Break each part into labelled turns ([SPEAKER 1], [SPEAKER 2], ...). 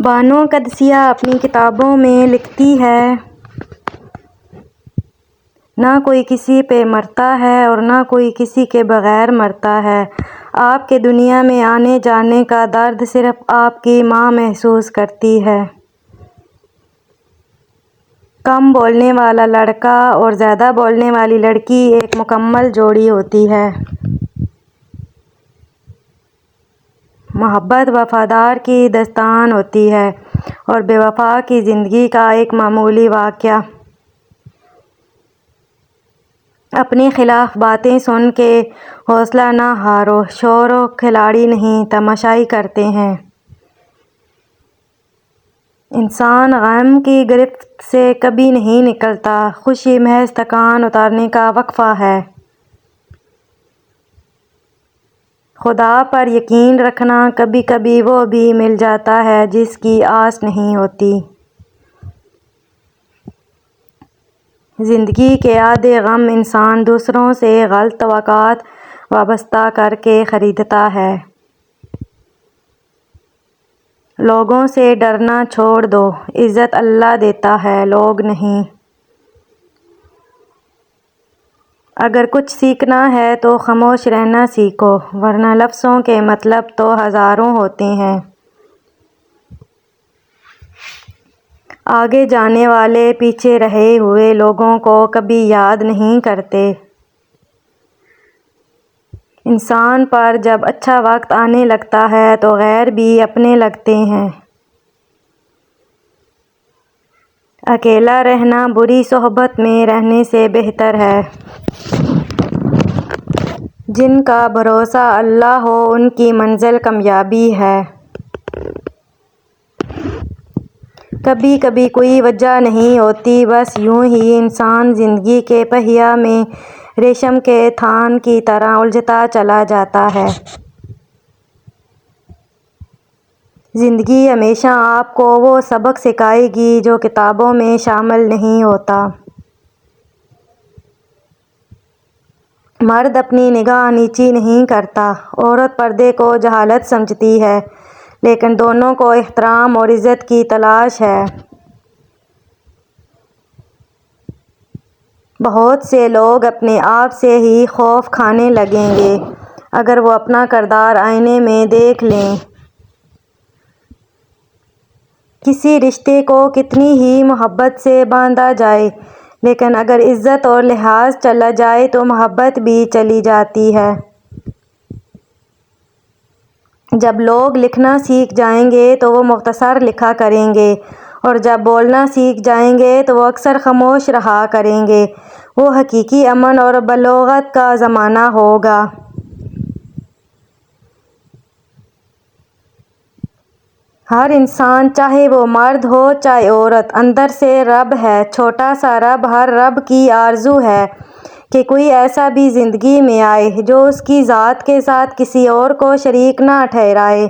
[SPEAKER 1] بانو قدسیہ اپنی کتابوں میں لکھتی ہے، نہ کوئی کسی پہ مرتا ہے اور نہ کوئی کسی کے بغیر مرتا ہے۔ آپ کے دنیا میں آنے جانے کا درد صرف آپ کی ماں محسوس کرتی ہے۔ کم بولنے والا لڑکا اور زیادہ بولنے والی لڑکی ایک مکمل جوڑی ہوتی ہے۔ محبت وفادار کی داستان ہوتی ہے اور بے وفا کی زندگی کا ایک معمولی واقعہ۔ اپنے خلاف باتیں سن کے حوصلہ نہ ہارو، شور کھلاڑی نہیں تماشائی کرتے ہیں۔ انسان غم کی گرفت سے کبھی نہیں نکلتا، خوشی محض تھکان اتارنے کا وقفہ ہے۔ خدا پر یقین رکھنا، کبھی کبھی وہ بھی مل جاتا ہے جس کی آس نہیں ہوتی۔ زندگی کے آدھے غم انسان دوسروں سے غلط توقعات وابستہ کر کے خریدتا ہے۔ لوگوں سے ڈرنا چھوڑ دو، عزت اللہ دیتا ہے، لوگ نہیں۔ اگر کچھ سیکھنا ہے تو خاموش رہنا سیکھو، ورنہ لفظوں کے مطلب تو ہزاروں ہوتے ہیں۔ آگے جانے والے پیچھے رہے ہوئے لوگوں کو کبھی یاد نہیں کرتے۔ انسان پر جب اچھا وقت آنے لگتا ہے تو غیر بھی اپنے لگتے ہیں۔ اکیلا رہنا بری صحبت میں رہنے سے بہتر ہے۔ جن کا بھروسہ اللہ ہو ان کی منزل کامیابی ہے۔ کبھی کبھی کوئی وجہ نہیں ہوتی، بس یوں ہی انسان زندگی کے پہیہ میں ریشم کے تھان کی طرح الجھتا چلا جاتا ہے۔ زندگی ہمیشہ آپ کو وہ سبق سکھائے گی جو کتابوں میں شامل نہیں ہوتا۔ مرد اپنی نگاہ نیچی نہیں کرتا، عورت پردے کو جہالت سمجھتی ہے، لیکن دونوں کو احترام اور عزت کی تلاش ہے۔ بہت سے لوگ اپنے آپ سے ہی خوف کھانے لگیں گے اگر وہ اپنا کردار آئینے میں دیکھ لیں۔ کسی رشتے کو کتنی ہی محبت سے باندھا جائے، لیکن اگر عزت اور لحاظ چلا جائے تو محبت بھی چلی جاتی ہے۔ جب لوگ لکھنا سیکھ جائیں گے تو وہ مختصر لکھا کریں گے، اور جب بولنا سیکھ جائیں گے تو وہ اکثر خاموش رہا کریں گے۔ وہ حقیقی امن اور بلوغت کا زمانہ ہوگا۔ ہر انسان، چاہے وہ مرد ہو چاہے عورت، اندر سے رب ہے، چھوٹا سا رب۔ ہر رب کی آرزو ہے کہ کوئی ایسا بھی زندگی میں آئے جو اس کی ذات کے ساتھ کسی اور کو شریک نہ ٹھہرائے۔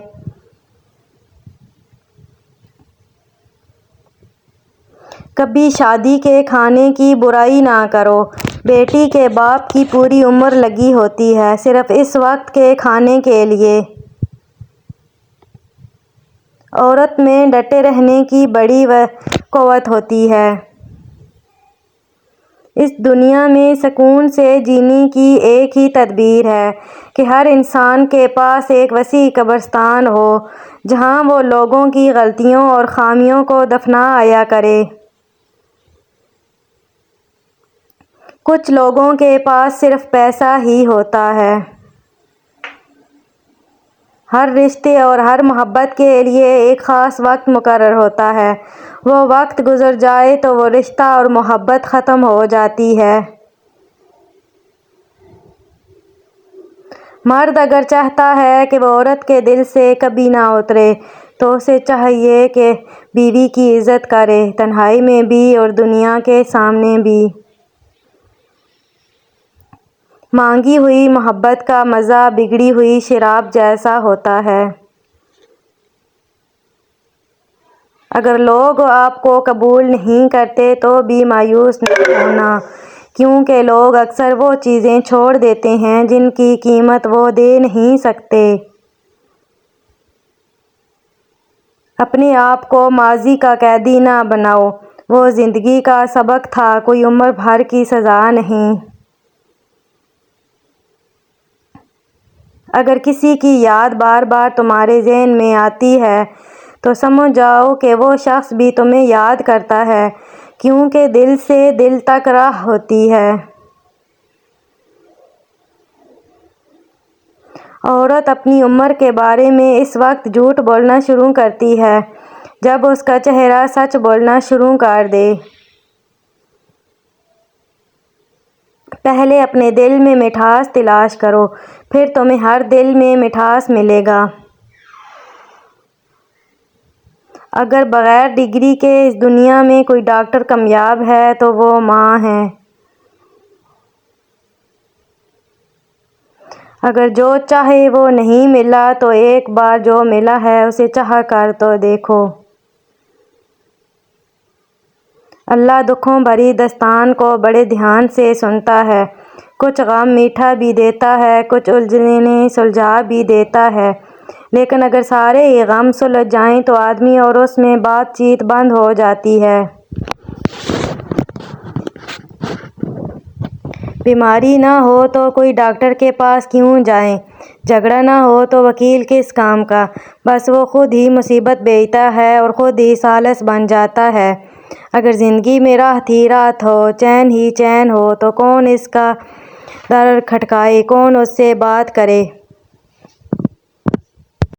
[SPEAKER 1] کبھی شادی کے کھانے کی برائی نہ کرو، بیٹی کے باپ کی پوری عمر لگی ہوتی ہے صرف اس وقت کے کھانے کے لیے۔ عورت میں ڈٹے رہنے کی بڑی قوت ہوتی ہے۔ اس دنیا میں سکون سے جینے کی ایک ہی تدبیر ہے کہ ہر انسان کے پاس ایک وسیع قبرستان ہو جہاں وہ لوگوں کی غلطیوں اور خامیوں کو دفنا آیا کرے۔ کچھ لوگوں کے پاس صرف پیسہ ہی ہوتا ہے۔ ہر رشتے اور ہر محبت کے لیے ایک خاص وقت مقرر ہوتا ہے۔ وہ وقت گزر جائے تو وہ رشتہ اور محبت ختم ہو جاتی ہے۔ مرد اگر چاہتا ہے کہ وہ عورت کے دل سے کبھی نہ اترے تو اسے چاہیے کہ بیوی کی عزت کرے، تنہائی میں بھی اور دنیا کے سامنے بھی۔ مانگی ہوئی محبت کا مزہ بگڑی ہوئی شراب جیسا ہوتا ہے۔ اگر لوگ آپ کو قبول نہیں کرتے تو بھی مایوس نہیں ہونا، کیونکہ لوگ اکثر وہ چیزیں چھوڑ دیتے ہیں جن کی قیمت وہ دے نہیں سکتے۔ اپنے آپ کو ماضی کا قیدی نہ بناؤ، وہ زندگی کا سبق تھا، کوئی عمر بھر کی سزا نہیں۔ اگر کسی کی یاد بار بار تمہارے ذہن میں آتی ہے تو سمجھ جاؤ کہ وہ شخص بھی تمہیں یاد کرتا ہے، کیونکہ دل سے دل تک راہ ہوتی ہے۔ عورت اپنی عمر کے بارے میں اس وقت جھوٹ بولنا شروع کرتی ہے جب اس کا چہرہ سچ بولنا شروع کر دے۔ پہلے اپنے دل میں مٹھاس تلاش کرو، پھر تمہیں ہر دل میں مٹھاس ملے گا۔ اگر بغیر ڈگری کے اس دنیا میں کوئی ڈاکٹر کامیاب ہے تو وہ ماں ہے۔ اگر جو چاہے وہ نہیں ملا تو ایک بار جو ملا ہے اسے چاہ کر تو دیکھو۔ اللہ دکھوں بھری داستان کو بڑے دھیان سے سنتا ہے، کچھ غم میٹھا بھی دیتا ہے، کچھ الجھنیں سلجھا بھی دیتا ہے، لیکن اگر سارے ہی غم سلجھ جائیں تو آدمی اور اس میں بات چیت بند ہو جاتی ہے۔ بیماری نہ ہو تو کوئی ڈاکٹر کے پاس کیوں جائے، جھگڑا نہ ہو تو وکیل کس کام کا، بس وہ خود ہی مصیبت بھیجتا ہے اور خود ہی ثالث بن جاتا ہے۔ اگر زندگی میں راحت ہی راحت ہو، چین ہی چین ہو تو کون اس کا در کھٹکائے، کون اس سے بات کرے۔